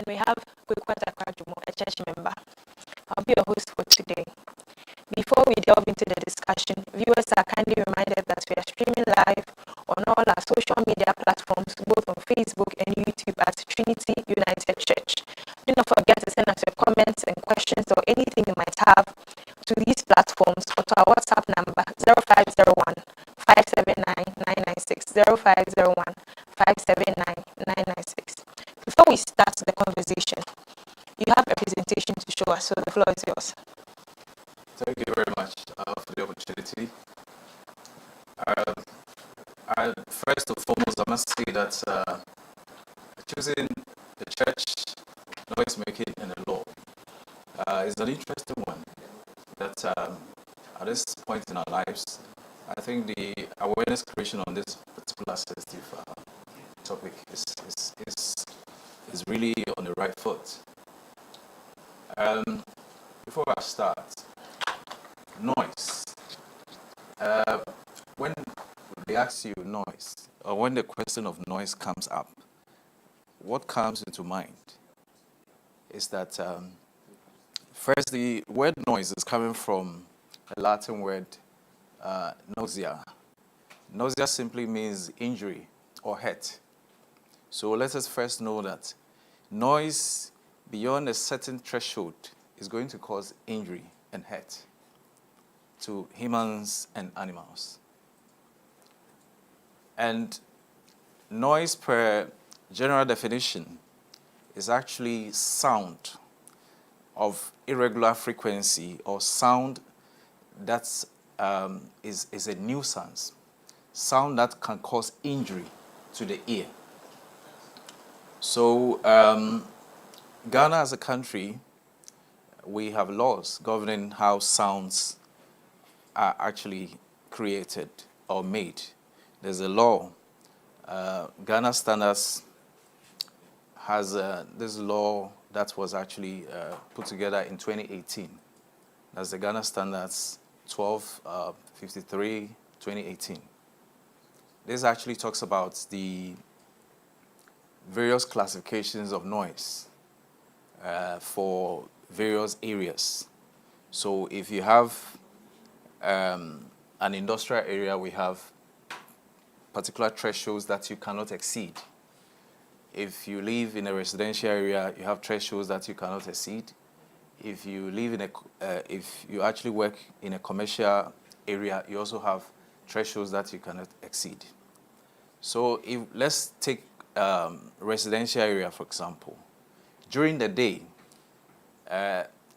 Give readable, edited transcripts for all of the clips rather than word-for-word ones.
and we have Kwekwata Kwajumo, a church member. I'll be your host for today. Before we delve into the discussion, viewers are kindly reminded that we are streaming live on all our social media platforms, both on Facebook and YouTube at Trinity United Church. Do not forget to send us your comments and questions or anything you might have to these platforms or to our WhatsApp number 0501 579 996 0501 579 996. Before we start the conversation, you have a presentation to show us, so the floor is yours. Thank you very much for the opportunity. First and foremost, I must say that choosing the church, noise making, and the law is an interesting one. That at this point in our lives, I think the awareness creation on this particular sensitive topic is really on the right foot. Before I start, noise. When they ask you noise, or when the question of noise comes up, what comes into mind is that first, the word noise is coming from a Latin word nausea. Nausea simply means injury or hurt. So let us first know that noise beyond a certain threshold is going to cause injury and hurt to humans and animals. And noise, per general definition, is actually sound of irregular frequency or sound that is a nuisance, sound that can cause injury to the ear. So Ghana as a country, we have laws governing how sounds are actually created or made. There's a law. Ghana Standards has this law that was actually put together in 2018. That's the Ghana Standards 1253, 2018. This actually talks about the various classifications of noise for various areas. So if you have an industrial area, we have particular thresholds that you cannot exceed. If you live in a residential area, you have thresholds that you cannot exceed. If you live in if you actually work in a commercial area, you also have thresholds that you cannot exceed. So let's take residential area, for example. During the day,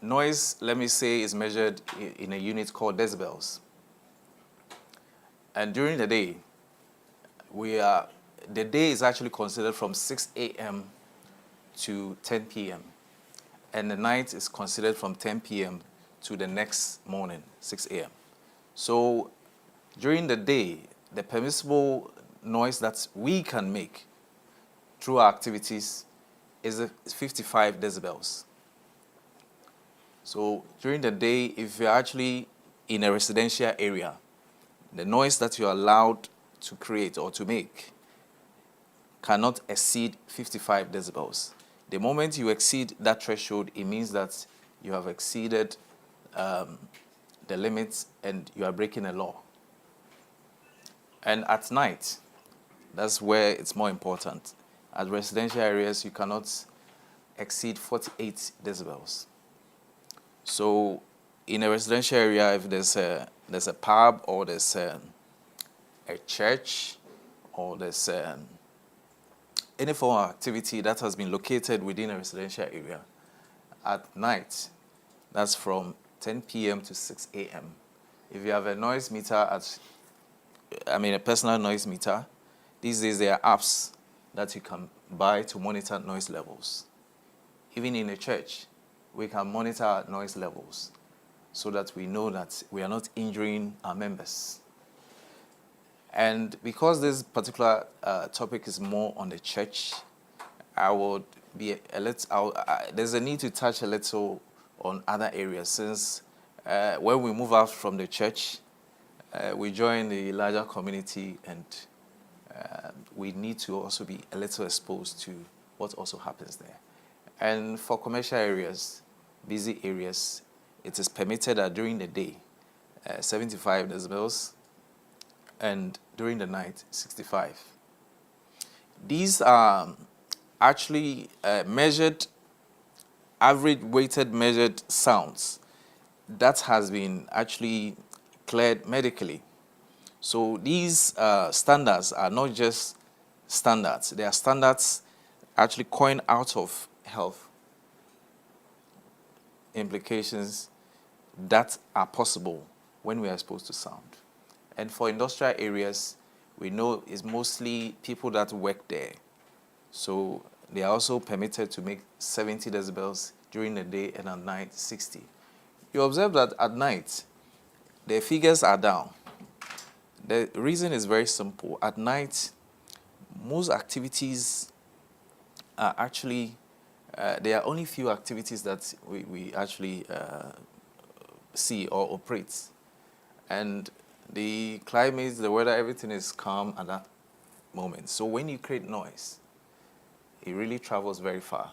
noise, let me say, is measured in a unit called decibels. And during the day, the day is actually considered from 6 a.m. to 10 p.m. And the night is considered from 10 p.m. to the next morning, 6 a.m. So during the day, the permissible noise that we can make through our activities is 55 decibels. So during the day, if you're actually in a residential area, the noise that you're allowed to create or to make cannot exceed 55 decibels. The moment you exceed that threshold, it means that you have exceeded the limits and you are breaking a law. And at night, that's where it's more important. At residential areas, you cannot exceed 48 decibels. So in a residential area, if there's a pub or there's a church or there's any form of activity that has been located within a residential area, at night, that's from 10 p.m. to 6 a.m. If you have a noise meter a personal noise meter, these days there are apps that you can buy to monitor noise levels. Even in a church, we can monitor our noise levels so that we know that we are not injuring our members. And because this particular topic is more on the church, there's a need to touch a little on other areas, since when we move out from the church, we join the larger community, and we need to also be a little exposed to what also happens there. And for commercial areas, busy areas, it is permitted that during the day, 75 decibels, and during the night, 65. These are actually average weighted measured sounds that has been actually cleared medically. So these standards are not just standards, they are standards actually coined out of health implications that are possible when we are exposed to sound. And for industrial areas, we know it's mostly people that work there. So they are also permitted to make 70 decibels during the day, and at night 60. You observe that at night, the figures are down. The reason is very simple. At night, most activities are actually, there are only few activities that we actually see or operate. And the climate, the weather, everything is calm at that moment. So when you create noise, it really travels very far.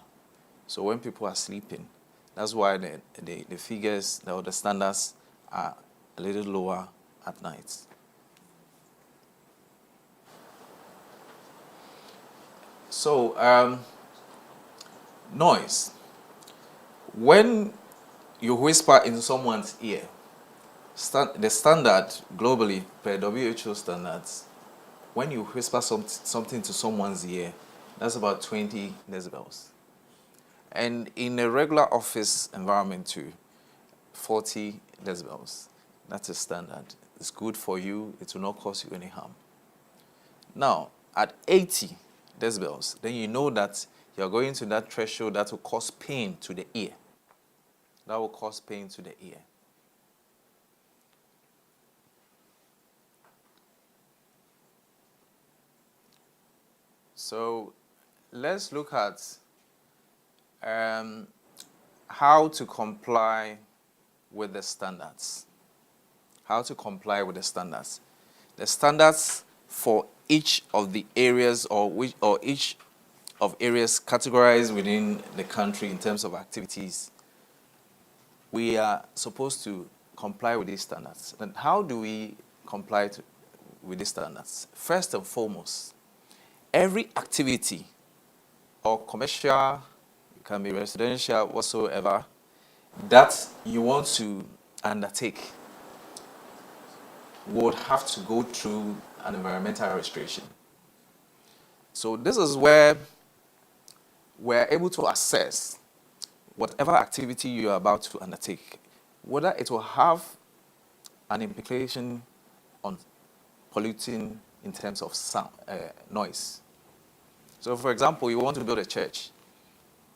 So when people are sleeping, that's why the figures or the standards are a little lower at night. So noise. When you whisper in someone's ear, the standard globally per WHO standards, when you whisper something to someone's ear, that's about 20 decibels. And in a regular office environment too, 40 decibels. That's a standard. It's good for you. It will not cause you any harm. Now, at 80 decibels, then you know that you're going to that threshold that will cause pain to the ear. That will cause pain to the ear. So let's look at how to comply with the standards. How to comply with the standards. The standards for each of the areas or each of areas categorized within the country in terms of activities, we are supposed to comply with these standards. And how do we comply with these standards? First and foremost, every activity or commercial, it can be residential, whatsoever, that you want to undertake would have to go through an environmental registration. So this is where we're able to assess whatever activity you are about to undertake, whether it will have an implication on polluting in terms of sound, noise. So for example, you want to build a church,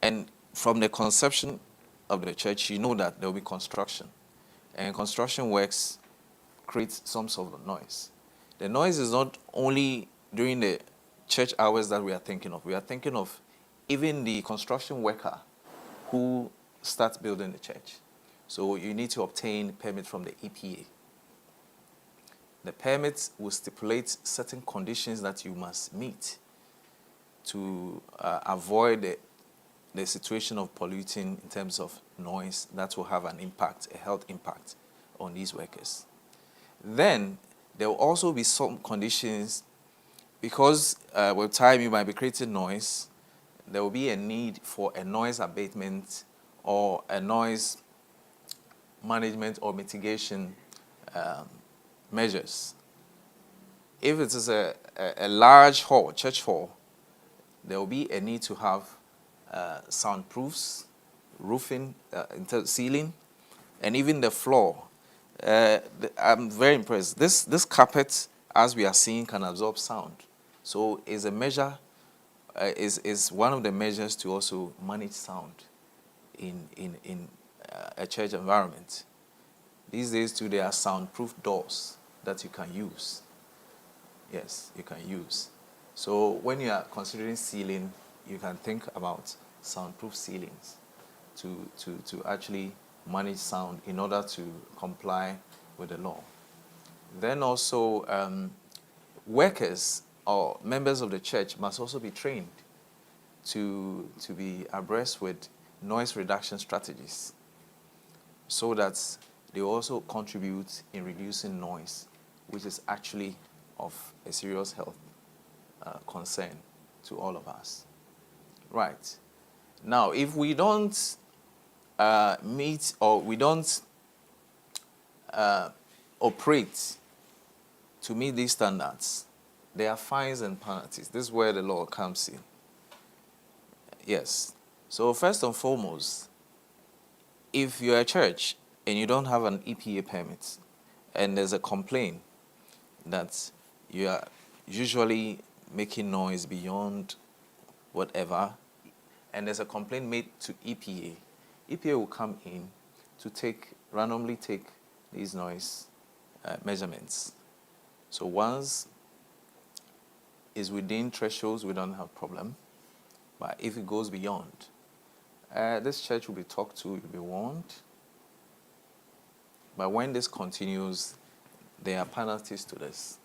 and from the conception of the church, you know that there will be construction. And construction works create some sort of noise. The noise is not only during the church hours that we are thinking of. We are thinking of even the construction worker who starts building the church. So you need to obtain permit from the EPA. The permit will stipulate certain conditions that you must meet to avoid the situation of polluting in terms of noise that will have an impact, a health impact on these workers. Then there will also be some conditions, because with time you might be creating noise, there will be a need for a noise abatement or a noise management or mitigation measures. If it is a large hall, church hall, there will be a need to have soundproofs, roofing, ceiling, and even the floor. I'm very impressed. This carpet, as we are seeing, can absorb sound. So is a measure, is one of the measures to also manage sound in a church environment. These days too, there are soundproof doors that you can use. Yes, you can use. So when you are considering ceiling, you can think about soundproof ceilings to actually manage sound in order to comply with the law. Then also, workers or members of the church must also be trained to be abreast with noise reduction strategies so that they also contribute in reducing noise, which is actually of a serious health concern to all of us. Right. Now, if we don't meet or we don't operate to meet these standards, there are fines and penalties. This is where the law comes in. Yes. So first and foremost, if you're a church and you don't have an EPA permit and there's a complaint that you are usually making noise beyond whatever, and there's a complaint made to EPA, EPA will come in to randomly take these noise measurements. So once it's within thresholds, we don't have problem. But if it goes beyond, this church will be talked to, will be warned. But when this continues, there are penalties to this.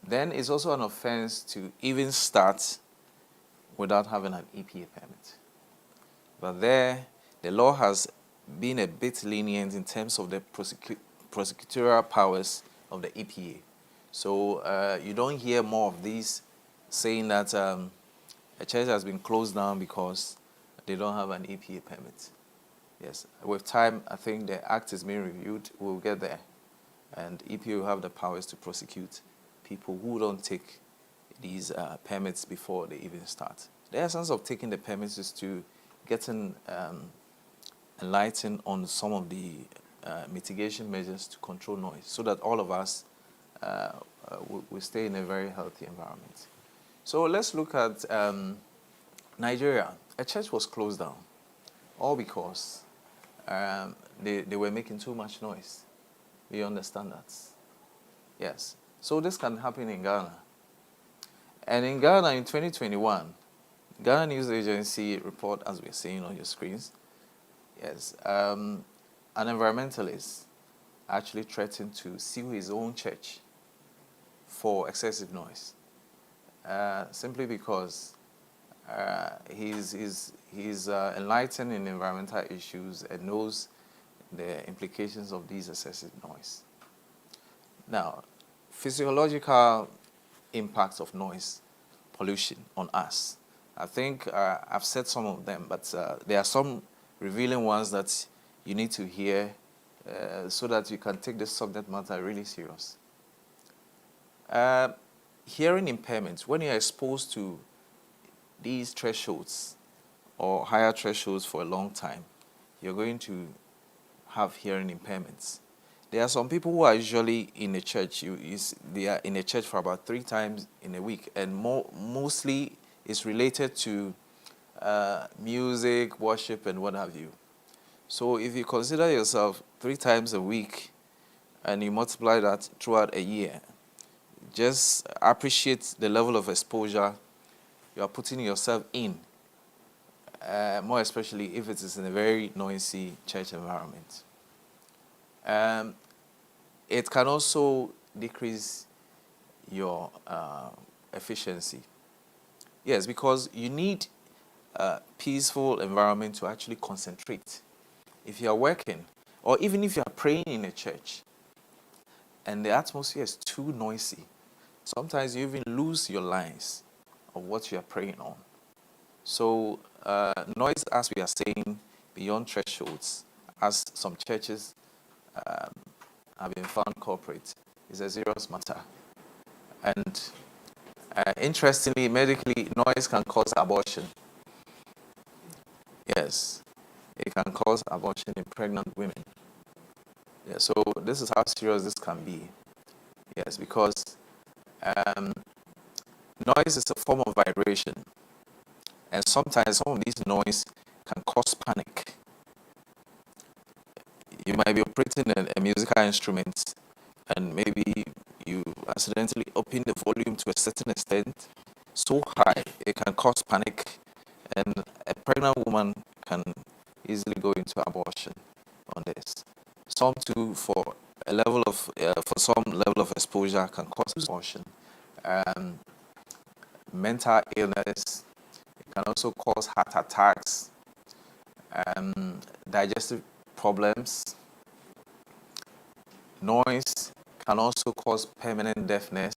Then it's also an offense to even start without having an EPA permit. But there, the law has been a bit lenient in terms of the prosecutorial powers of the EPA. So you don't hear more of these saying that a church has been closed down because they don't have an EPA permit. Yes, with time, I think the act is being reviewed. We'll get there. And EPA will have the powers to prosecute people who don't take these permits before they even start. The essence of taking the permits is to getting enlightened on some of the mitigation measures to control noise so that all of us will stay in a very healthy environment. So let's look at Nigeria. A church was closed down, all because they were making too much noise beyond the standards. Yes. So this can happen in Ghana. And in Ghana in 2021, Ghana News Agency report, as we're seeing on your screens, yes, an environmentalist actually threatened to sue his own church for excessive noise, simply because he's enlightened in environmental issues and knows the implications of these excessive noise. Now, physiological impacts of noise pollution on us. I think I've said some of them, but there are some revealing ones that you need to hear so that you can take this subject matter really serious. Hearing impairments, when you're exposed to these thresholds or higher thresholds for a long time, you're going to have hearing impairments. There are some people who are usually in a church. They are in a church for about 3 times in a week, and mostly it's related to music, worship, and what have you. So if you consider yourself 3 times a week and you multiply that throughout a year, just appreciate the level of exposure you are putting yourself in, more especially if it is in a very noisy church environment. It can also decrease your efficiency. Yes, because you need a peaceful environment to actually concentrate. If you are working, or even if you are praying in a church, and the atmosphere is too noisy, sometimes you even lose your lines of what you are praying on. So noise, as we are saying, beyond thresholds, as some churches have been found corporate, is a serious matter. And interestingly, medically, noise can cause abortion. Yes, it can cause abortion in pregnant women. Yeah, so this is how serious this can be. Yes, because noise is a form of vibration. And sometimes some of these noise can cause panic. You might be operating a musical instrument and maybe you accidentally open the volume to a certain extent so high it can cause panic, and a pregnant woman can easily go into abortion on this. Some too, for some level of exposure, can cause abortion. Mental illness, can also cause heart attacks, digestive problems. Noise can also cause permanent deafness.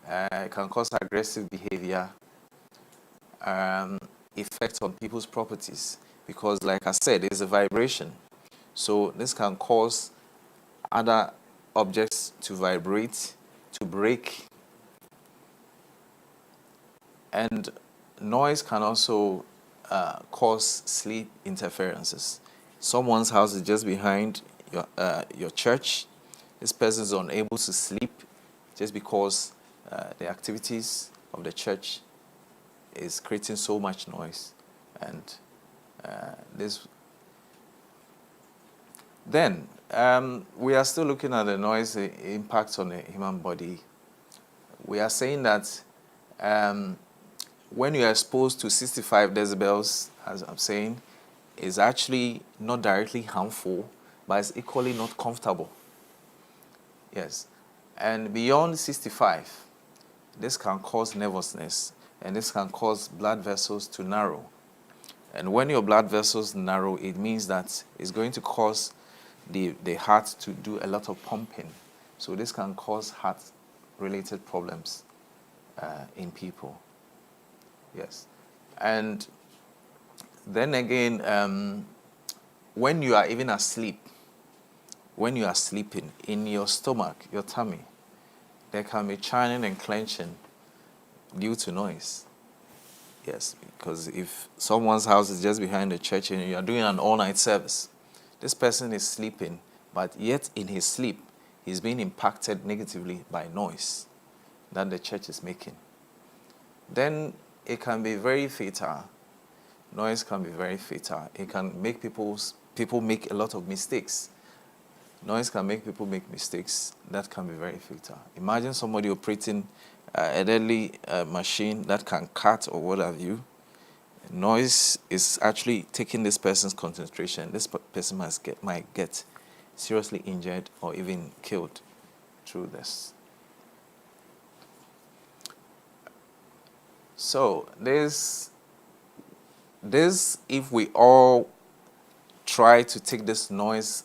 It can cause aggressive behavior, effects on people's properties, because like I said, it's a vibration. So this can cause other objects to vibrate, to break. And noise can also cause sleep interferences. Someone's house is just behind your church. This person is unable to sleep just because the activities of the church is creating so much noise. And this. Then, we are still looking at the noise impact on the human body. We are saying that when you are exposed to 65 decibels, as I'm saying, is actually not directly harmful, but it's equally not comfortable. Yes. And beyond 65, this can cause nervousness, and this can cause blood vessels to narrow. And when your blood vessels narrow, it means that it's going to cause the heart to do a lot of pumping. So this can cause heart-related problems in people. Yes. And then again, when you are even asleep, when you are sleeping, in your stomach, your tummy, there can be churning and clenching due to noise. Yes, because if someone's house is just behind the church and you are doing an all-night service, this person is sleeping, but yet in his sleep, he's being impacted negatively by noise that the church is making. Then it can be very fatal. Noise can be very fatal. It can make people make a lot of mistakes. Noise can make people make mistakes. That can be very fatal. Imagine somebody operating a deadly machine that can cut or what have you. Noise is actually taking this person's concentration. This person might get seriously injured or even killed through this. So this, if we all try to take this noise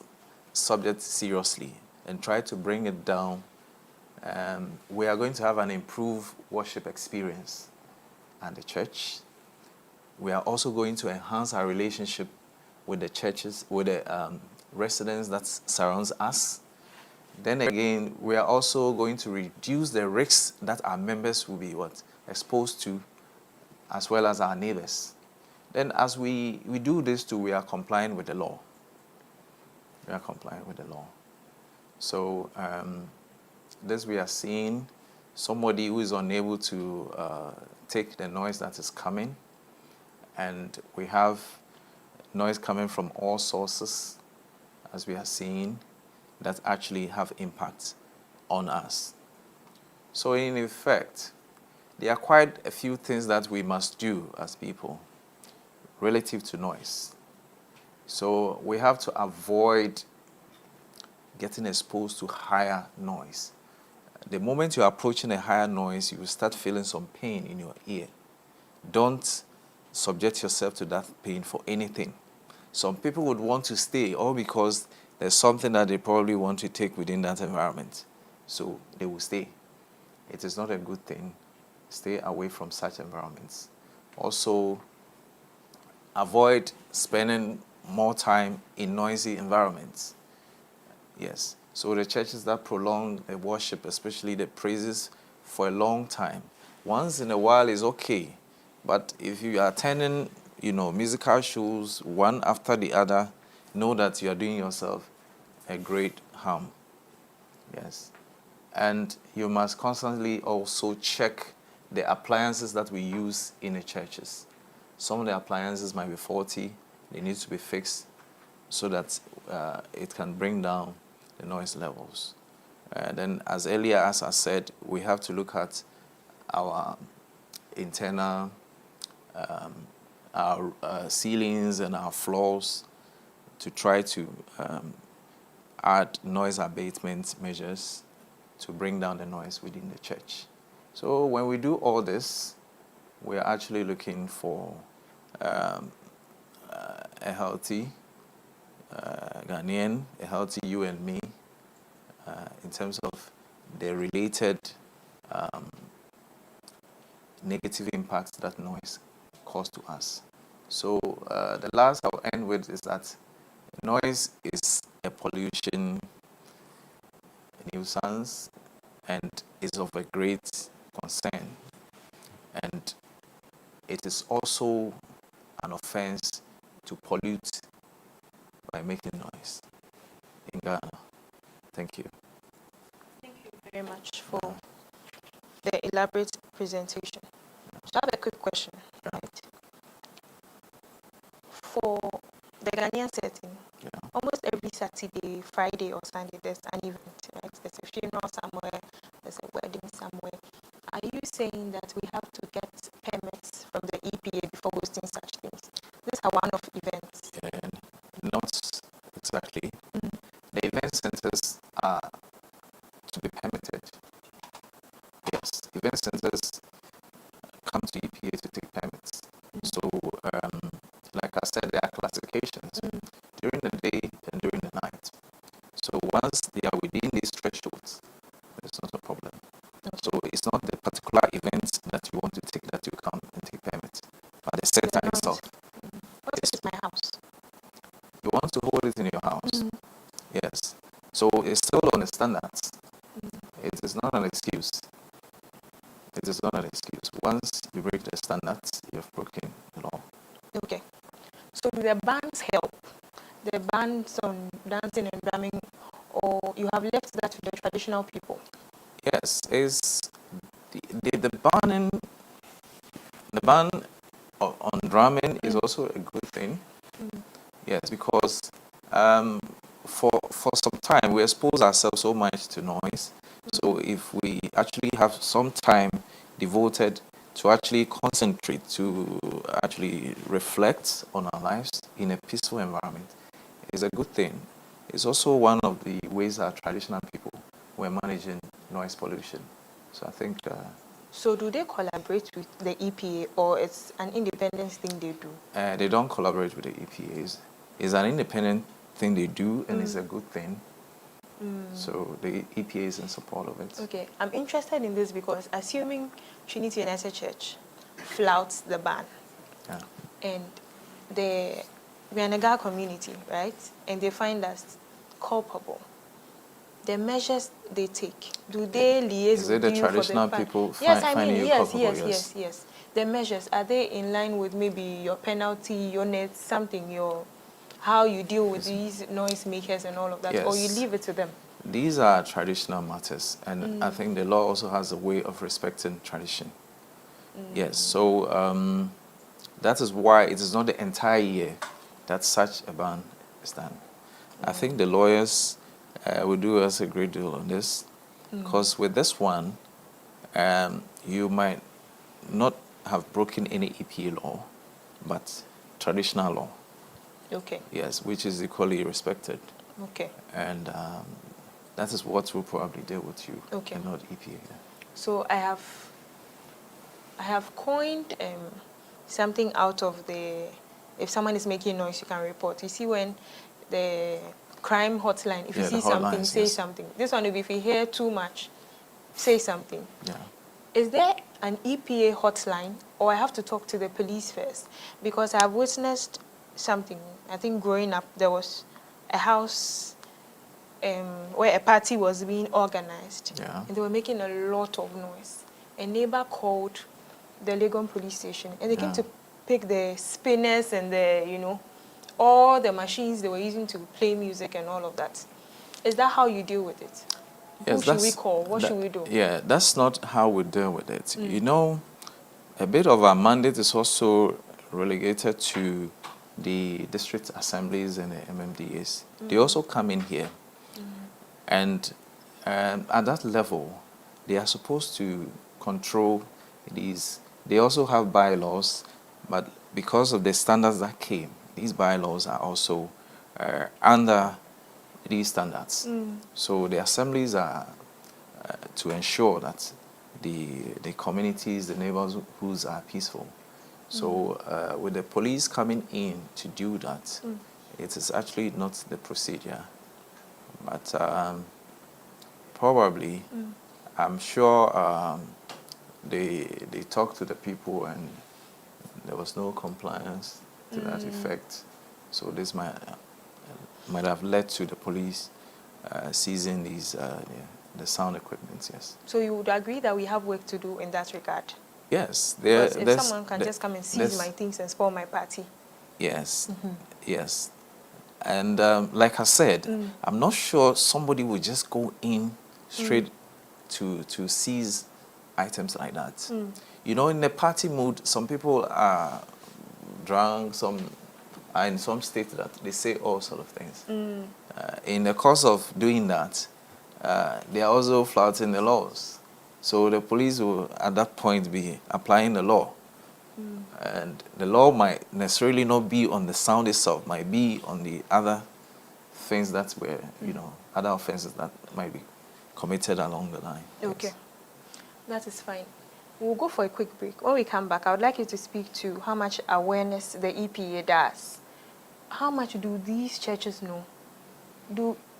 subject seriously and try to bring it down, we are going to have an improved worship experience at the church. We are also going to enhance our relationship with the churches, with the residents that surrounds us. Then again, we are also going to reduce the risks that our members will be exposed to, as well as our neighbors. Then as we do this too, we are complying with the law. We are complying with the law. So this we are seeing somebody who is unable to take the noise that is coming, and we have noise coming from all sources, as we are seeing, that actually have impact on us. So in effect, there are quite a few things that we must do as people relative to noise. So we have to avoid getting exposed to higher noise. The moment you're approaching a higher noise, you will start feeling some pain in your ear. Don't subject yourself to that pain for anything. Some people would want to stay, all because there's something that they probably want to take within that environment. So they will stay. It is not a good thing. Stay away from such environments. Also, avoid spending more time in noisy environments. Yes. So the churches that prolong the worship, especially the praises, for a long time, once in a while is okay. But if you are attending, musical shows one after the other, know that you are doing yourself a great harm. Yes. And you must constantly also check the appliances that we use in the churches. Some of the appliances might be faulty. They need to be fixed so that it can bring down the noise levels. Then, as earlier as I said, we have to look at our internal our ceilings and our floors to try to add noise abatement measures to bring down the noise within the church. So when we do all this, we're actually looking for a healthy Ghanaian, a healthy you and me, in terms of the related negative impacts that noise causes to us. So the last I'll end with is that noise is a pollution nuisance and is of a great concern. And it is also an offense to pollute by making noise in Ghana. Thank you. Thank you very much for the elaborate presentation. So I have a quick question, right? For the Ghanaian setting, almost every Saturday, Friday, or Sunday, there's an event, right? There's a funeral somewhere, there's a wedding somewhere. Are you saying that we have to get permits from the EPA before hosting such things? These are one of events. Not exactly. The event centers are to be permitted. Yes, event centers come to EPA to take permits. So, like I said, there are classifications during the day and during the night. So once they are within these thresholds, there's not a problem. So it's not the particular event that you want to take that you come and take permits, but the center itself. What is my house? You want to hold it in your house. Yes. So it's still on the standards. It is not an excuse. It is not an excuse. Once you break the standards, you have broken the law. Okay. So do the bans help? The bans on dancing and drumming, or you have left that to the traditional people? Yes, is the ban on drumming is also a good thing. Yes, because for some time we expose ourselves so much to noise. So if we actually have some time devoted to actually concentrate, to actually reflect on our lives in a peaceful environment, is a good thing. It's also one of the ways our traditional people were managing noise pollution. So I think... So do they collaborate with the EPA, or it's an independent thing they do? They don't collaborate with the EPAs. It's an independent thing they do, and it's a good thing. So the EPA is in support of it. Okay, I'm interested in this because assuming Trinity United Church flouts the ban, and we're in a Ghana community, right? And they find us culpable. The measures they take, do they liaise Is it with the you traditional for the people finding you culpable? Yes. The measures, are they in line with maybe your penalty unit, something, how you deal with these noisemakers and all of that, or you leave it to them? These are traditional matters, and I think the law also has a way of respecting tradition. Yes, so that is why it is not the entire year that such a ban is done. I think the lawyers will do us a great deal on this, because with this one, you might not have broken any EPA law, but traditional law. Okay. Yes, which is equally respected. Okay. And that is what will probably deal with you, and not EPA. So I have coined something out of if someone is making noise, you can report. You see, when the crime hotline, if you see something, say something. This one, if you hear too much, say something. Yeah. Is there an EPA hotline, or I have to talk to the police first? Because I've witnessed something. I think growing up, there was a house where a party was being organized, and they were making a lot of noise. A neighbor called the Legon police station, and they came to pick the spinners and all the machines they were using to play music and all of that. Is that how you deal with it? Yes, who should we call? What should we do? Yeah, that's not how we deal with it. You know, a bit of our mandate is also relegated to the district assemblies and the MMDAs. They also come in here. And at that level, they are supposed to control these. They also have bylaws, but because of the standards that came, these bylaws are also under these standards. So the assemblies are to ensure that the communities, the neighborhoods are peaceful. So with the police coming in to do that, it is actually not the procedure. But probably, I'm sure they talked to the people and there was no compliance to that effect. So this might have led to the police seizing these the sound equipment. Yes. So you would agree that we have work to do in that regard? Yes. Because if someone can just come and seize my things and spoil my party. Yes. Yes. And like I said, I'm not sure somebody would just go in straight to seize items like that. You know, in the party mood, some people are drunk, some are in some state that they say all sort of things. In the course of doing that, they are also flouting the laws. So the police will, at that point, be applying the law. And the law might necessarily not be on the sound itself, might be on the other things that were, you know, other offenses that might be committed along the line. Okay. Yes. That is fine. We'll go for a quick break. When we come back, I would like you to speak to how much awareness the EPA does. How much do these churches know?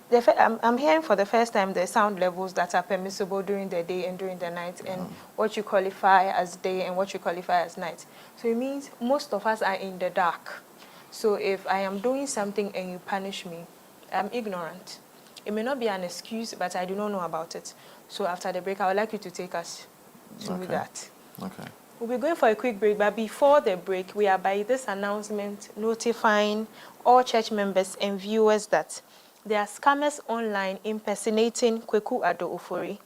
I'm hearing for the first time the sound levels that are permissible during the day and during the night, and what you qualify as day and what you qualify as night. So it means most of us are in the dark. So if I am doing something and you punish me, I'm ignorant. It may not be an excuse, but I do not know about it. So after the break, I would like you to take us through that. Okay. We'll be going for a quick break, but before the break, we are by this announcement notifying all church members and viewers that there are scammers online impersonating Kweku Ado-Ofori.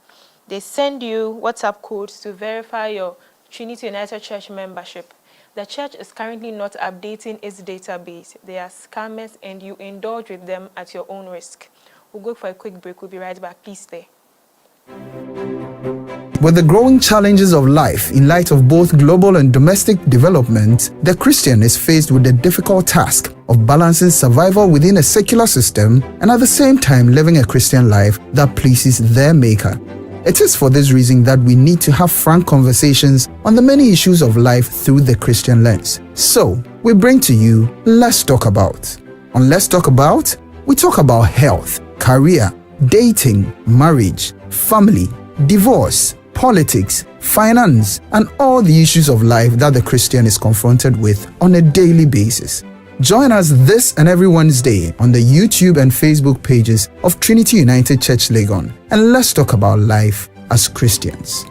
They send you WhatsApp codes to verify your Trinity United Church membership. The church is currently not updating its database. They are scammers and you indulge with them at your own risk. We'll go for a quick break. We'll be right back. Please stay. With the growing challenges of life in light of both global and domestic development, the Christian is faced with the difficult task of balancing survival within a secular system and at the same time living a Christian life that pleases their Maker. It is for this reason that we need to have frank conversations on the many issues of life through the Christian lens. So, we bring to you Let's Talk About. On Let's Talk About, we talk about health, career, dating, marriage, family, divorce, politics, finance, and all the issues of life that the Christian is confronted with on a daily basis. Join us this and every Wednesday on the YouTube and Facebook pages of Trinity United Church Legon, and let's talk about life as Christians.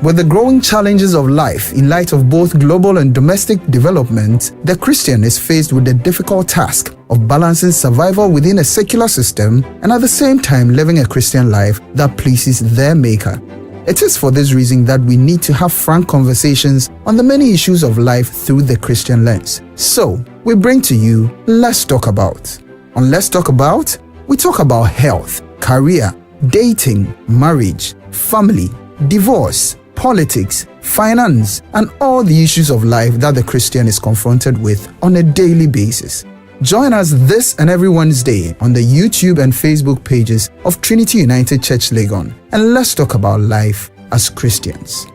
With the growing challenges of life in light of both global and domestic development, the Christian is faced with the difficult task of balancing survival within a secular system and at the same time living a Christian life that pleases their Maker. It is for this reason that we need to have frank conversations on the many issues of life through the Christian lens. So, we bring to you Let's Talk About. On Let's Talk About, we talk about health, career, dating, marriage, family, divorce, politics, finance, and all the issues of life that the Christian is confronted with on a daily basis. Join us this and every Wednesday on the YouTube and Facebook pages of Trinity United Church Legon, and let's talk about life as Christians.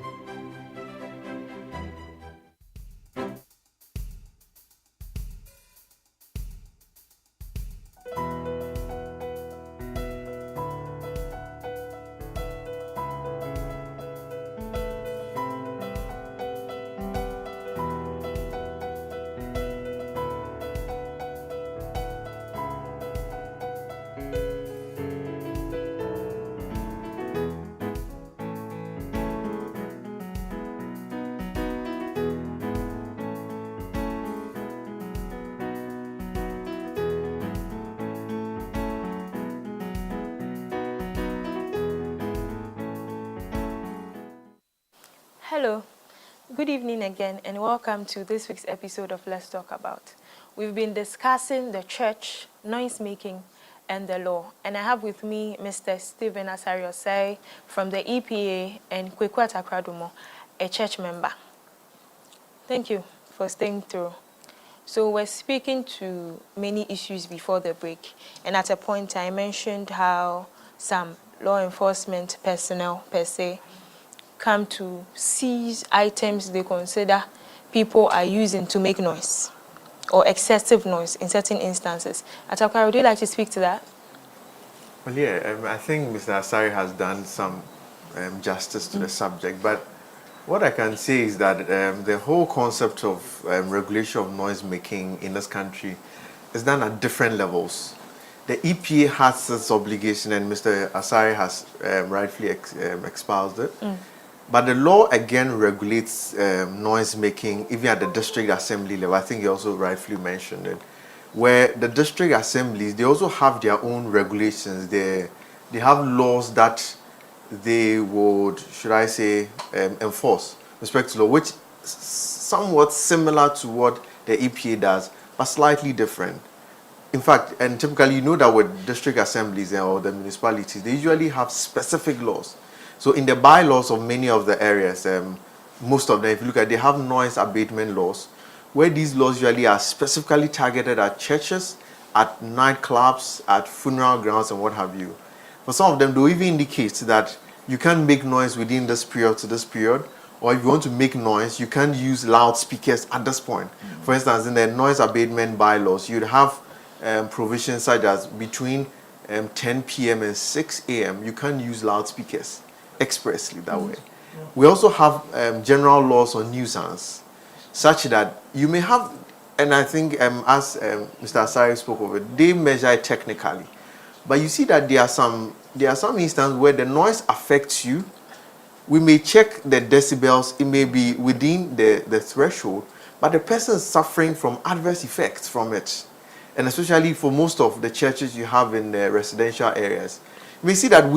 Hello, good evening again, and welcome to this week's episode of Let's Talk About. We've been discussing the church, noise making, and the law. And I have with me Mr. Stephen Asariosei from the EPA and Kweku Atakradumo, a church member. Thank you for staying through. So we're speaking to many issues before the break, and at a point I mentioned how some law enforcement personnel per se come to seize items they consider people are using to make noise or excessive noise in certain instances. Atakwara, would you like to speak to that? Well, yeah, I think Mr. Asare has done some justice to the subject, but what I can say is that the whole concept of regulation of noise making in this country is done at different levels. The EPA has its obligation, and Mr. Asare has rightfully espoused it. But the law again regulates noise making even at the district assembly level. I think you also rightfully mentioned it, where the district assemblies, they also have their own regulations. They have laws that they would, should I say, enforce respect to law, which is somewhat similar to what the EPA does, but slightly different. In fact, and typically you know that with district assemblies or the municipalities, they usually have specific laws. So in the bylaws of many of the areas, most of them, if you look at, they have noise abatement laws, where these laws usually are specifically targeted at churches, at nightclubs, at funeral grounds, and what have you. For some of them, they'll even indicate that you can't make noise within this period to this period, or if you want to make noise, you can't use loudspeakers at this point. For instance, in the noise abatement bylaws, you'd have provisions such as between 10 p.m. and 6 a.m., you can't use loudspeakers expressly that way. We also have general laws on nuisance, such that you may have, and I think as Mr. Asare spoke of it, they measure it technically. But you see that there are some instances where the noise affects you. We may check the decibels, it may be within the threshold, but the person is suffering from adverse effects from it. And especially for most of the churches you have in the residential areas, you may see that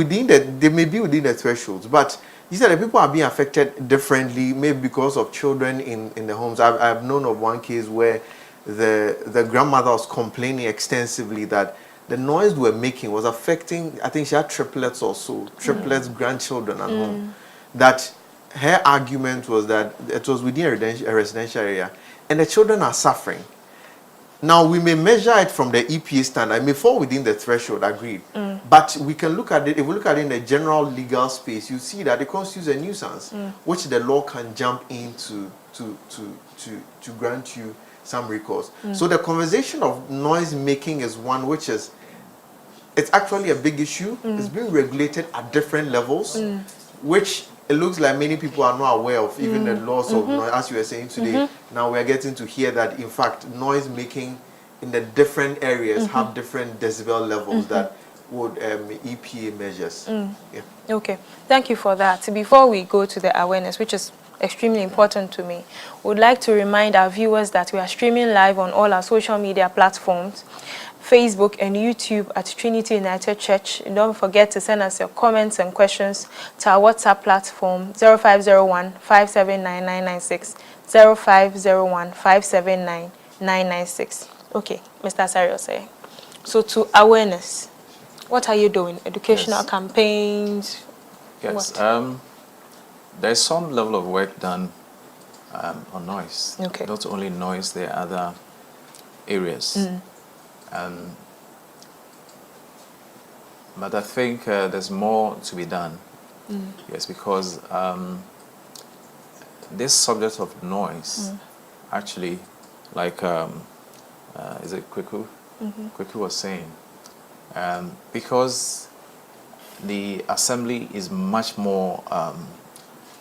they may be within the thresholds, but you said that people are being affected differently, maybe because of children in the homes. I've known of one case where the grandmother was complaining extensively that the noise we were making was affecting, I think she had triplets or so, grandchildren at home. That her argument was that it was within a residential area and the children are suffering. Now, we may measure it from the EPA standard. It may fall within the threshold, agreed. But we can look at it, if we look at it in a general legal space, you see that it constitutes a nuisance, which the law can jump in to grant you some recourse. So the conversation of noise making is one which is, it's actually a big issue. It's being regulated at different levels, which it looks like many people are not aware of, even the laws of noise, as you were saying today. Now we are getting to hear that, in fact, noise making in the different areas have different decibel levels that would EPA measures. Yeah. Okay, thank you for that. Before we go to the awareness, which is extremely important to me, would like to remind our viewers that we are streaming live on all our social media platforms, Facebook and YouTube at Trinity United Church. And don't forget to send us your comments and questions to our WhatsApp platform 0501 579 996, 0501 579 996. Okay, Mr. Asare, so to awareness, what are you doing? Educational campaigns? Yes, What? there's some level of work done on noise. Okay. Not only noise, there are other areas. But I think there's more to be done. Yes, because this subject of noise, actually, like, is it Kweku? Kweku was saying, because the assembly is much more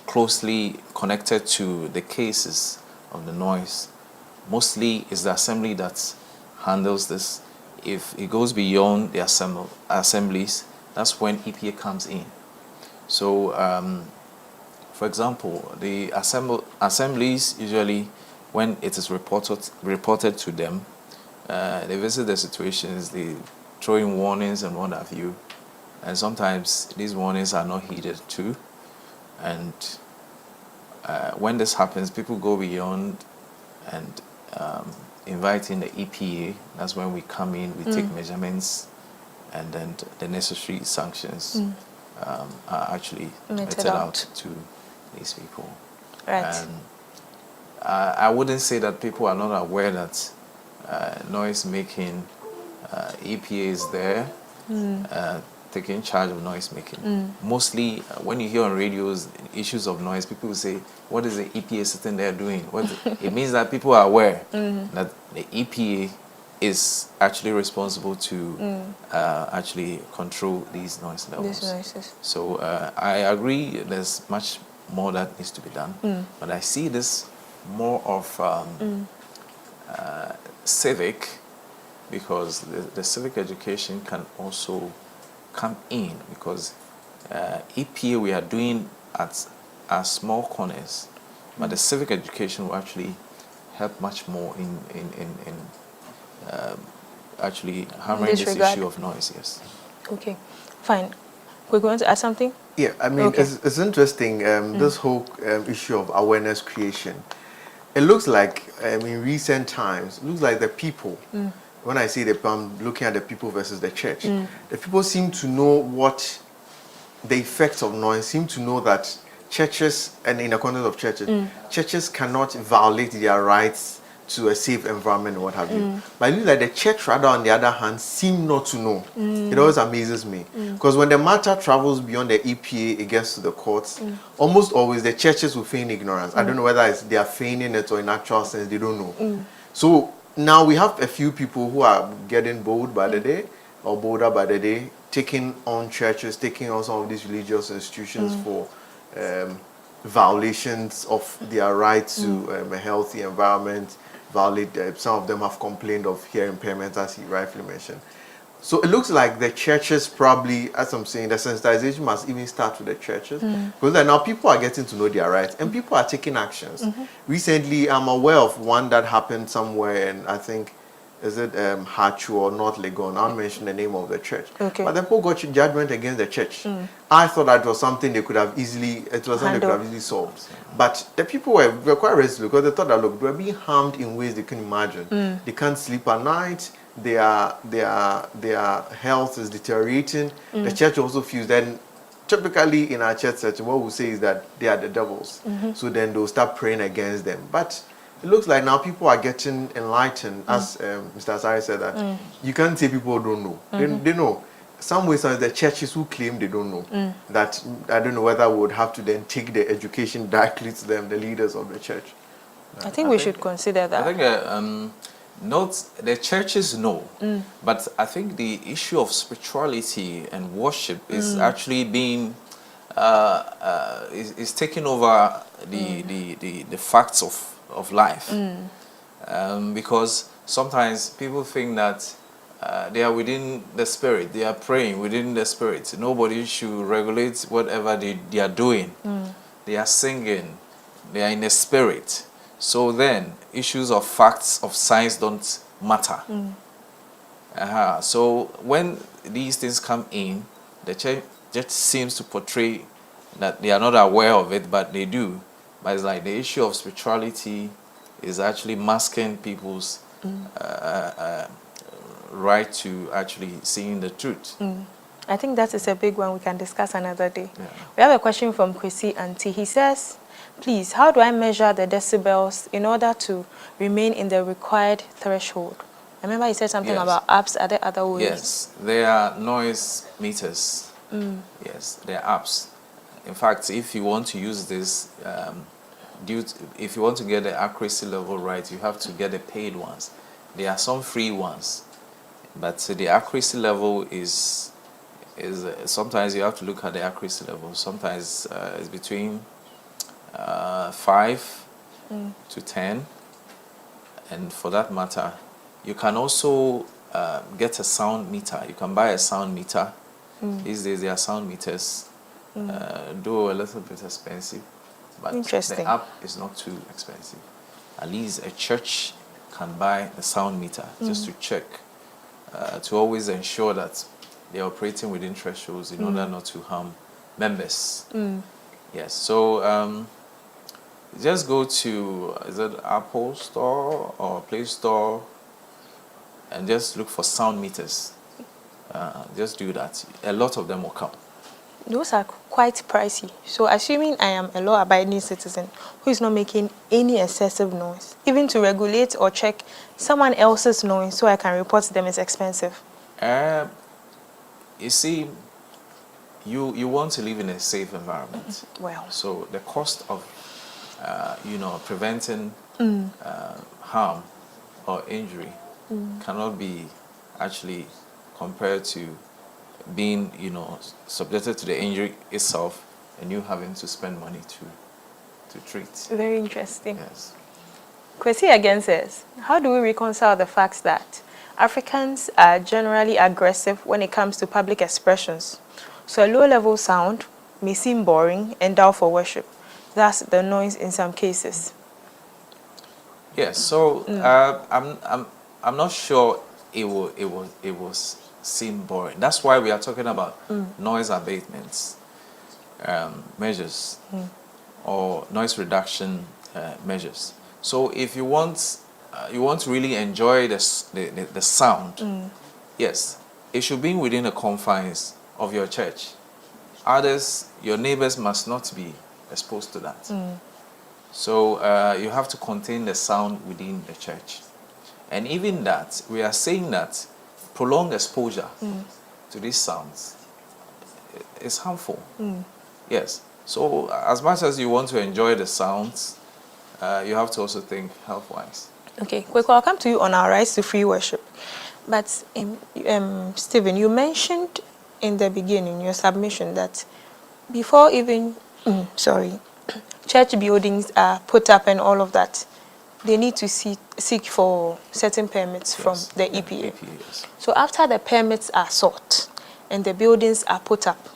closely connected to the cases of the noise. Mostly it's the assembly that handles this. If it goes beyond the assemblies, that's when EPA comes in. So, for example, the assemblies usually, when it is reported to them, they visit the situations, they throw in warnings and what have you, and sometimes these warnings are not heeded too. And when this happens, people go beyond and inviting the EPA. That's when we come in, we take measurements, and then the necessary sanctions are actually meted out to these people. Right. And I wouldn't say that people are not aware that noise making EPA is there. taking charge of noise making. Mostly, when you hear on radios issues of noise, people will say, "What is the EPA sitting there doing?" It means that people are aware that the EPA is actually responsible to actually control these noise levels. These noises. So I agree. There's much more that needs to be done, but I see this more of civic, because the civic education can also come in, because EPA we are doing at our small corners, but the civic education will actually help much more in actually hammering this issue of noise. Yes. Okay, fine. We're going to add something? Yeah, I mean, Okay. it's interesting, this whole issue of awareness creation. It looks like, in recent times, it looks like the people, when I say I'm looking at the people versus the church, the people seem to know what the effects of noise, seem to know that churches, and in the context of churches, churches cannot violate their rights to a safe environment and what have you. But it looks like the church, rather, on the other hand, seem not to know. It always amazes me. Because when the matter travels beyond the EPA, it gets to the courts, almost always the churches will feign ignorance. I don't know whether they are feigning it or in actual sense, they don't know. So now we have a few people who are getting bold by the day, or bolder by the day, taking on churches, taking on some of these religious institutions for violations of their right to a healthy environment. Some of them have complained of hearing impairment, as he rightfully mentioned. So it looks like the churches probably, as I'm saying, the sensitization must even start with the churches. Because now people are getting to know their rights and people are taking actions. Recently, I'm aware of one that happened somewhere, and I think, is it Hachu or North Legon? I'll mention the name of the church. Okay. But the people got judgment against the church. I thought that was something they could have easily, solved. But the people were quite resolute, because they thought that, look, they were being harmed in ways they couldn't imagine. They can't sleep at night. Their health is deteriorating. The church also feels that, typically in our church setting, what we say is that they are the devils. So then they'll start praying against them. But it looks like now people are getting enlightened, as Mr. Asari said, that you can't say people don't know. They know. Some ways, the churches who claim they don't know, that I don't know whether we would have to then take the education directly to them, the leaders of the church. I think we should consider that. I think not the churches know, but I think the issue of spirituality and worship is actually being is taking over the facts of life, because sometimes people think that they are within the spirit, they are praying within the spirit. Nobody should regulate whatever they are doing. They are singing, they are in the spirit. So then issues of facts of science don't matter. So when these things come in, the church just seems to portray that they are not aware of it, but they do. But it's like the issue of spirituality is actually masking people's right to actually seeing the truth. I think that is a big one we can discuss another day. Yeah. We have a question from Chrissy Auntie. He says, please, how do I measure the decibels in order to remain in the required threshold? I remember he said something Yes. about apps. Are there other ways? Yes, there are noise meters. Yes, there are apps. In fact, if you want to use this, if you want to get the accuracy level right, you have to get the paid ones. There are some free ones, but the accuracy level is sometimes you have to look at the accuracy level. Sometimes it's between 5 to 10, and for that matter, you can also get a sound meter. You can buy a sound meter. These days there are sound meters, though a little bit expensive, but Interesting. the app is not too expensive. At least a church can buy a sound meter just to check, to always ensure that they're operating within thresholds in order not to harm members. Yes, so just go to, is it Apple Store or Play Store, and just look for sound meters. Just do that. A lot of them will come. Those are quite pricey. So assuming I am a law-abiding citizen who is not making any excessive noise, even to regulate or check someone else's noise so I can report them is expensive. You see, you want to live in a safe environment. Well. So the cost of, preventing harm or injury cannot be actually compared to being, subjected to the injury itself and you having to spend money to treat. Very interesting. Yes. Kwesi again says, how do we reconcile the fact that Africans are generally aggressive when it comes to public expressions? So a low-level sound may seem boring and dull for worship. Thus, the noise in some cases. Yes. So I'm not sure it will seem boring. That's why we are talking about noise abatements measures or noise reduction measures. So if you want to really enjoy the sound, yes, it should be within the confines of your church. Others, your neighbors must not be exposed to that. So you have to contain the sound within the church. And even that, we are saying that prolonged exposure to these sounds is harmful. Yes. So as much as you want to enjoy the sounds, you have to also think health-wise. Okay, Kweku, I'll come to you on our rights to free worship. But Stephen, you mentioned in the beginning, your submission, that before even, church buildings are put up and all of that, they need to seek for certain permits from the EPA. Yes. So after the permits are sought and the buildings are put up,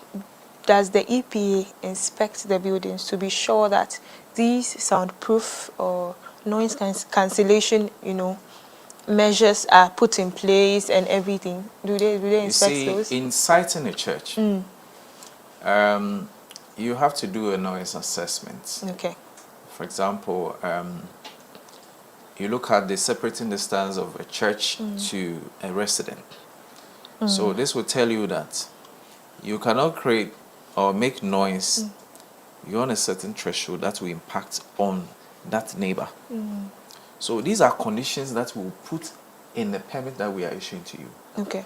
does the EPA inspect the buildings to be sure that these soundproof or noise cancellation, measures are put in place and everything? Do they inspect those? In siting a church, you have to do a noise assessment. Okay. For example, you look at the separating distance of a church to a resident. So this will tell you that you cannot create or make noise beyond a certain threshold that will impact on that neighbor. So these are conditions that we'll put in the permit that we are issuing to you. Okay.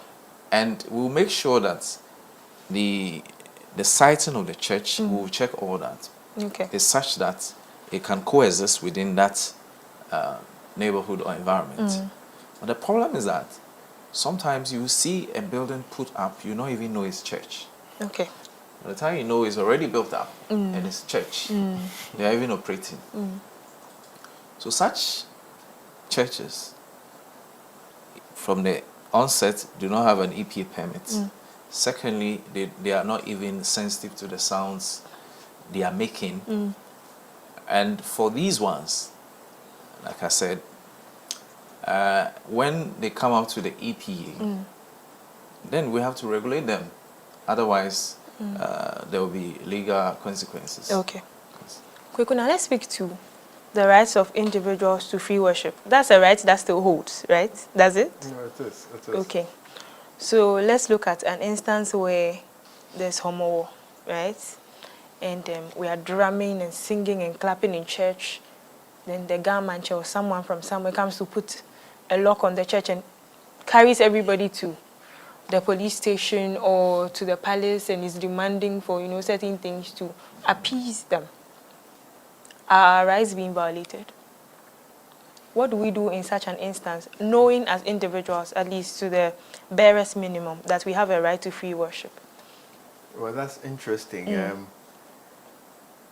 And we'll make sure that the siting of the church, we'll check all that. Okay. Is such that it can coexist within that neighborhood or environment. But the problem is that sometimes you see a building put up, you don't even know it's church. Okay. By the time you know it's already built up and it's church, they are even operating. So such churches, from the onset, do not have an EPA permit. Secondly, they are not even sensitive to the sounds they are making. And for these ones, like I said, when they come out to the EPA, then we have to regulate them. Otherwise, there will be legal consequences. Okay. Kweku, now let's speak to the rights of individuals to free worship. That's a right that still holds, right? Does it? No, it is. Okay. So let's look at an instance where there's homo war, right? And we are drumming and singing and clapping in church. Then the government or someone from somewhere comes to put a lock on the church and carries everybody to the police station or to the palace and is demanding for, certain things to appease them. Are our rights being violated? What do we do in such an instance, knowing as individuals, at least to the barest minimum, that we have a right to free worship? Well, that's interesting.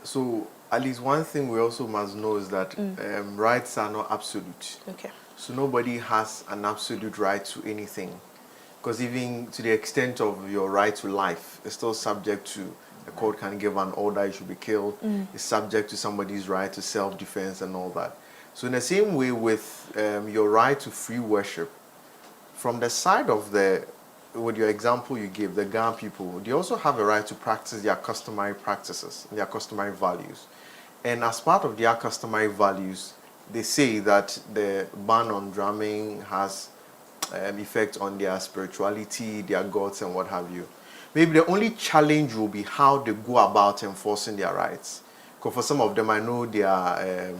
So at least one thing we also must know is that rights are not absolute. Okay. So nobody has an absolute right to anything. Because even to the extent of your right to life, it's still subject to, the court can give an order you should be killed. It's subject to somebody's right to self-defense and all that. So in the same way with your right to free worship, from the side of with your example you gave, the Ghana people, they also have a right to practice their customary practices, their customary values. And as part of their customary values, they say that the ban on drumming has effect on their spirituality, their gods, and what have you. Maybe the only challenge will be how they go about enforcing their rights. Because for some of them, I know they are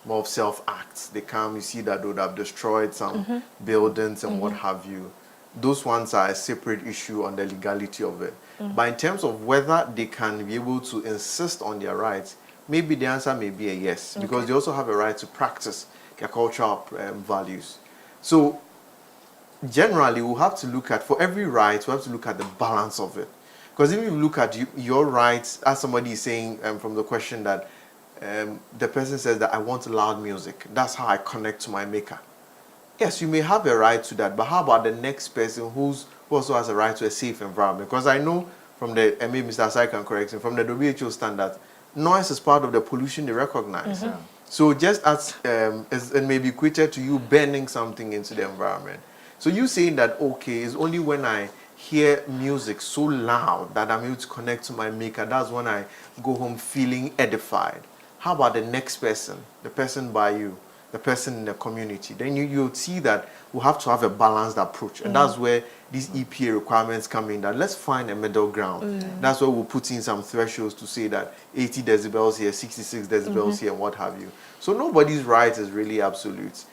more of self-acts. They come, you see that they would have destroyed some buildings and what have you. Those ones are a separate issue on the legality of it. But in terms of whether they can be able to insist on their rights, maybe the answer may be a yes, because they also have a right to practice their cultural values. So generally, we'll have to look at, for every right, we have to look at the balance of it. Because if you look at your rights, as somebody is saying from the question that the person says that I want loud music, that's how I connect to my maker. Yes, you may have a right to that, but how about the next person who also has a right to a safe environment? Because I know from the, and maybe Mr. Asai can correct me, from the WHO standard, noise is part of the pollution they recognize. So just as it may be equated to you burning something into the environment. So you saying that, okay, it's only when I hear music so loud that I'm able to connect to my maker, that's when I go home feeling edified. How about the next person, the person by you, the person in the community? Then you'll see that we'll have to have a balanced approach. And that's where these EPA requirements come in, that let's find a middle ground. That's where we'll put in some thresholds to say that 80 decibels here, 66 decibels here, and what have you. So nobody's right is really absolute.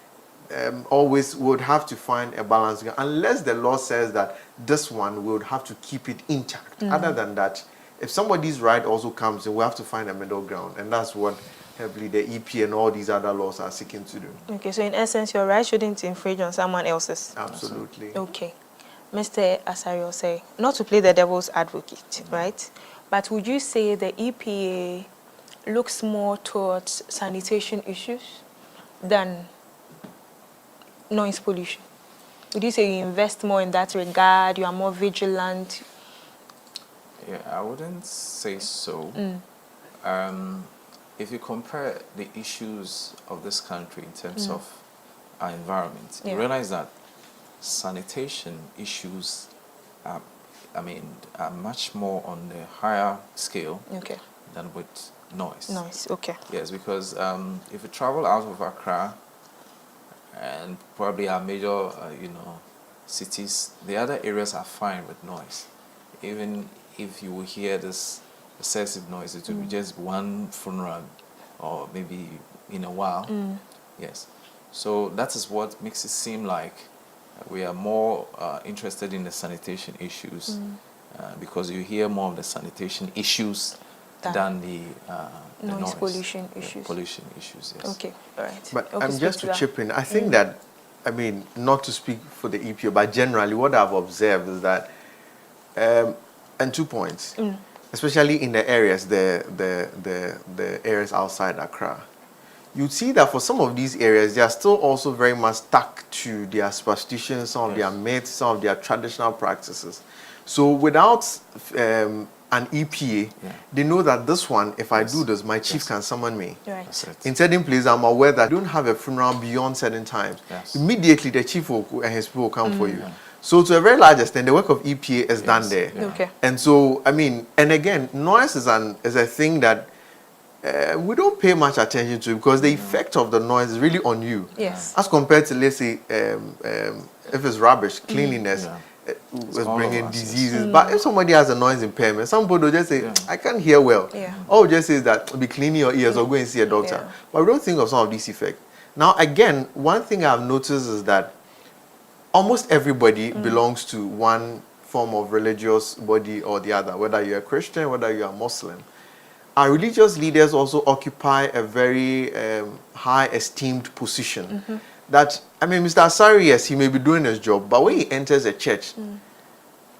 Always would have to find a balance, unless the law says that this one we would have to keep it intact. Other than that, if somebody's right also comes in, we have to find a middle ground, and that's what heavily the EP and all these other laws are seeking to do. Okay, so in essence, your right shouldn't infringe on someone else's. Absolutely. Okay, Mr. Asario, say not to play the devil's advocate, right? But would you say the EPA looks more towards sanitation issues than noise pollution? Would you say you invest more in that regard? You are more vigilant? Yeah, I wouldn't say so. If you compare the issues of this country in terms of our environment, you realize that sanitation issues are much more on the higher scale than with noise. Noise, okay. Yes, because if you travel out of Accra and probably our major, cities, the other areas are fine with noise. Even if you will hear this excessive noise, it will be just one funeral or maybe in a while. Yes. So that is what makes it seem like we are more interested in the sanitation issues because you hear more of the sanitation issues than the noise pollution issues. Pollution issues, yes. Okay, all right. But okay, just to chip in, I think that, not to speak for the EPA, but generally what I've observed is that, and 2 points, especially in the areas, the areas outside Accra, you'd see that for some of these areas, they are still also very much stuck to their superstitions, some of their myths, some of their traditional practices. So without an EPA, they know that this one, if I do this, my chief can summon me. That's it. In certain places, I'm aware that you don't have a funeral beyond certain times. Immediately, the chief and his people will come for you. So to a very large extent, the work of EPA is done there. Okay. And so, and again, noise is a thing that we don't pay much attention to, because the effect of the noise is really on you. Yes. As compared to, let's say, if it's rubbish, cleanliness was bringing diseases. But if somebody has a noise impairment, some people will just say, I can't hear well. Or just say that, be cleaning your ears or go and see a doctor. But we don't think of some of these effects. Now, again, one thing I've noticed is that almost everybody belongs to one form of religious body or the other, whether you're a Christian, whether you're a Muslim. Our religious leaders also occupy a very high esteemed position. That, Mr. Asari, yes, he may be doing his job, but when he enters a church,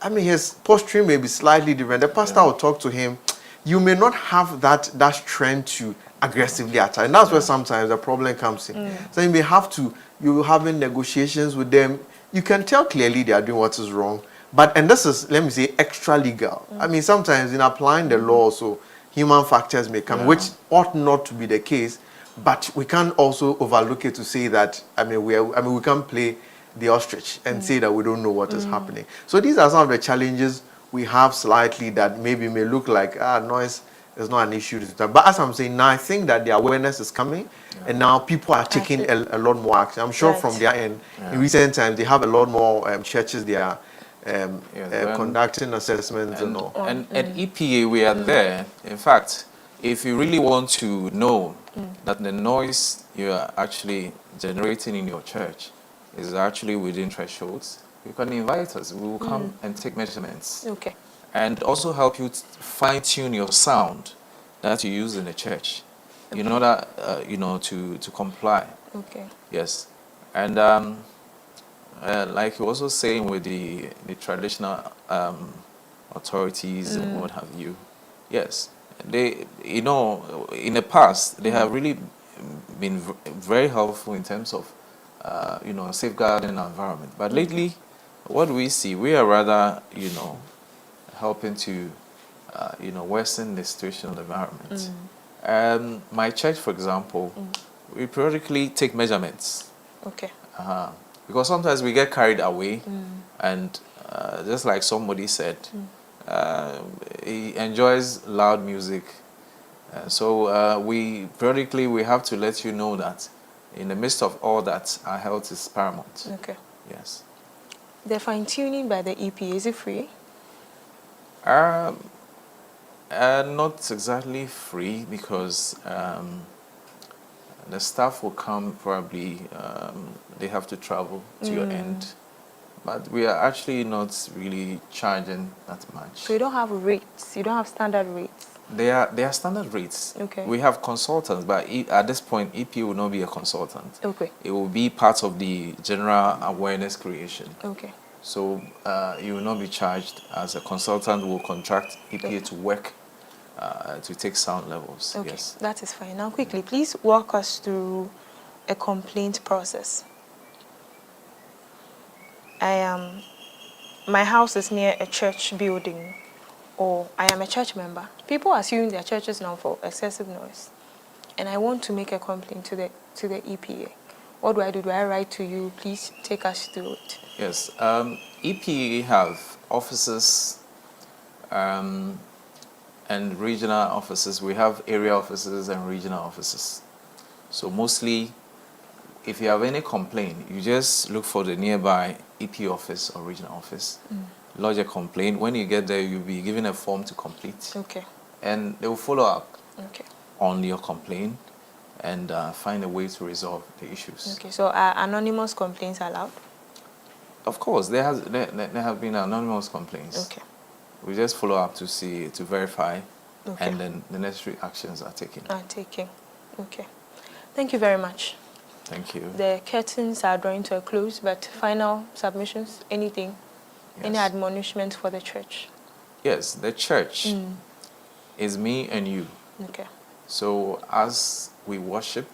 his posturing may be slightly different. The pastor will talk to him. You may not have that strength to aggressively attack. And that's where sometimes the problem comes in. So you may have to, you're having negotiations with them. You can tell clearly they are doing what is wrong. And this is, let me say, extra legal. Sometimes in applying the law also, human factors may come, which ought not to be the case. But we can't also overlook it to say that, we can't play the ostrich and say that we don't know what is happening. So these are some of the challenges we have slightly that maybe may look like, noise is not an issue. But as I'm saying, now I think that the awareness is coming, and now people are taking a lot more action. I'm sure from their end, in recent times, they have a lot more churches they are conducting assessments and all. And at EPA, we are there. In fact, if you really want to know that the noise you are actually generating in your church is actually within thresholds, you can invite us. We will come and take measurements. Okay. and also help you fine tune your sound that you use in the church, in order, to comply. Okay. Yes, and like you also saying with the traditional authorities and what have you. Yes, they, in the past they have really been very helpful in terms of safeguarding the environment. But lately, what do we see? We are rather helping to worsen the situation of the environment. My church, for example, we periodically take measurements. Okay. Because sometimes we get carried away, and just like somebody said, he enjoys loud music. So we periodically we have to let you know that in the midst of all that, our health is paramount. Okay. Yes. The fine tuning by the EP, is it free? Not exactly free, because the staff will come, probably they have to travel to your end. But we are actually not really charging that much. So you don't have rates? You don't have standard rates? They are standard rates. Okay. We have consultants, but at this point, EP will not be a consultant. Okay. It will be part of the general awareness creation. Okay. So you will not be charged as a consultant. Will contract EP to work to take sound levels. Okay. Yes. That is fine. Now, quickly, please walk us through a complaint process. My house is near a church building, or I am a church member. People assume their church is known for excessive noise, and I want to make a complaint to the EPA. What do I do? Do I write to you? Please take us through it. Yes. EPA have offices and regional offices. We have area offices and regional offices. So mostly, if you have any complaint, you just look for the nearby EP office or regional office, lodge a complaint. When you get there, you'll be given a form to complete. Okay. And they will follow up Okay. on your complaint and find a way to resolve the issues. Okay. So are anonymous complaints allowed? Of course, there have been anonymous complaints. Okay. We just follow up to verify, Okay. and then the necessary actions are taken. Okay. Thank you very much. Thank you. The curtains are drawing to a close, but final submissions, anything? Yes. Any admonishment for the church? Yes, the church is me and you. Okay. So as we worship,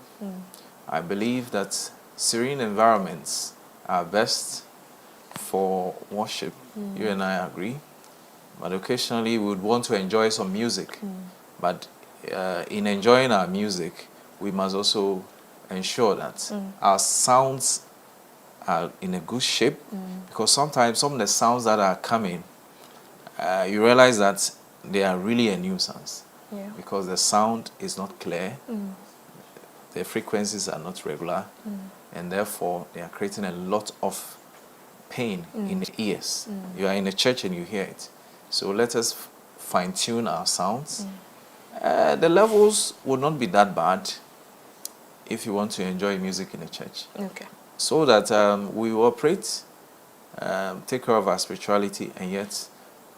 I believe that serene environments are best for worship. You and I agree. But occasionally we would want to enjoy some music. But in enjoying our music, we must also ensure that our sounds are in a good shape, because sometimes some of the sounds that are coming, you realize that they are really a nuisance. Yeah. Because the sound is not clear, the frequencies are not regular, and therefore they are creating a lot of pain in the ears. You are in a church and you hear it. So let us fine-tune our sounds. The levels will not be that bad if you want to enjoy music in a church. Okay. So that we will operate, take care of our spirituality, and yet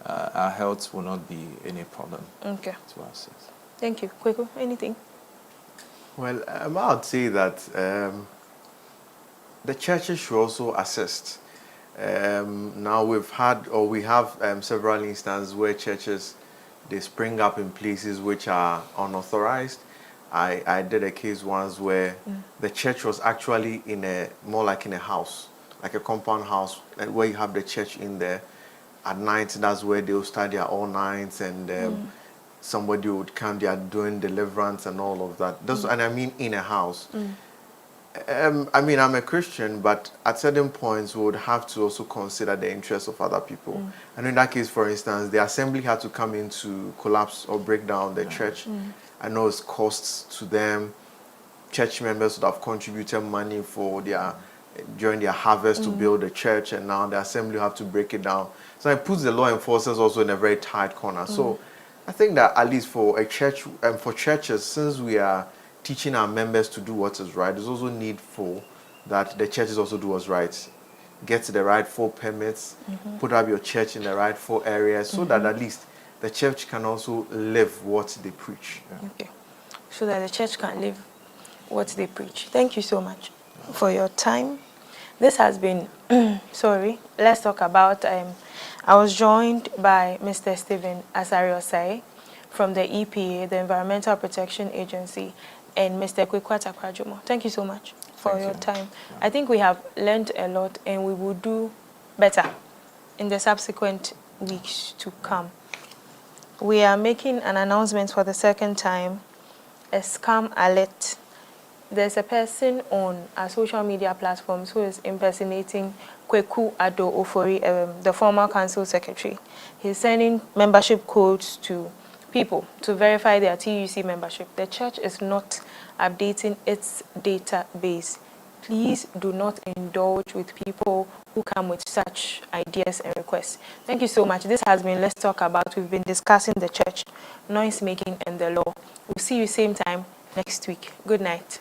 our health will not be any problem Okay. to us. Yes. Thank you. Kweku, anything? Well, I would say that the churches should also assist. Now we have several instances where churches, they spring up in places which are unauthorized. I did a case once where the church was actually more like in a house, like a compound house, where you have the church in there. At night, that's where they'll start their all nights, and somebody would come, they are doing deliverance and all of that. And I mean in a house. I mean, I'm a Christian, but at certain points, we would have to also consider the interests of other people. And in that case, for instance, the assembly had to come in to collapse or break down the church. I know it's costs to them. Church members would have contributed money during their harvest to build the church, and now the assembly have to break it down. So it puts the law enforcers also in a very tight corner. So I think that at least for a church, for churches, since we are teaching our members to do what is right, there's also need for that the churches also do what's right. get the rightful permits, put up your church in the rightful areas, so that at least the church can also live what they preach. Okay. So that the church can live what they preach. Thank you so much for your time. This has been, sorry, let's talk about, I was joined by Mr. Stephen Asari-Osai from the EPA, the Environmental Protection Agency, and Mr. Kwaku Takrajumo. Thank you so much for your time. I think we have learned a lot, and we will do better in the subsequent weeks to come. We are making an announcement for the second time, a scam alert. There's a person on our social media platforms who is impersonating Kweku Ado Ofori, the former council secretary. He's sending membership codes to people to verify their TUC membership. The church is not updating its database. Please do not indulge with people who come with such ideas and requests. Thank you so much. This has been Let's Talk About. We've been discussing the church, noise making, and the law. We'll see you same time next week. Good night.